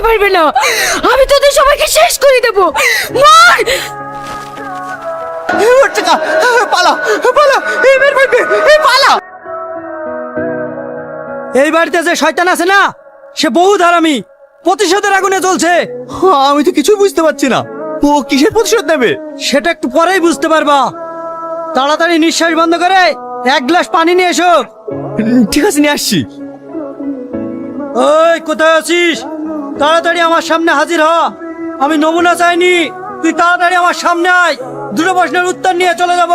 পারবে না। আমি তোদের সবাইকে শেষ করে দেব। মার! পালা পালা, এই মেয়ের ভাইবে, এই পালা। এই বাড়িতে যে শয়তান আছে না, সে বহু হারামি, প্রতিশোধের আগুনে জ্বলছে। আমি তো কিছুই বুঝতে পারছি না, ও কিসের প্রতিশোধ নেবে? সেটা একটু পরেই বুঝতে পারবা। তাড়াতাড়ি নিঃশ্বাস বন্ধ করে এক গ্লাস পানি নিয়ে এসো। ঠিক আছে, নিয়ে আসছি। ওই কোথায় আছিস? তাড়াতাড়ি আমার সামনে হাজির হ। আমি নমুনা চাইনি, তুই তাড়াতাড়ি আমার সামনে আয়। দুটো প্রশ্নের উত্তর নিয়ে চলে যাব।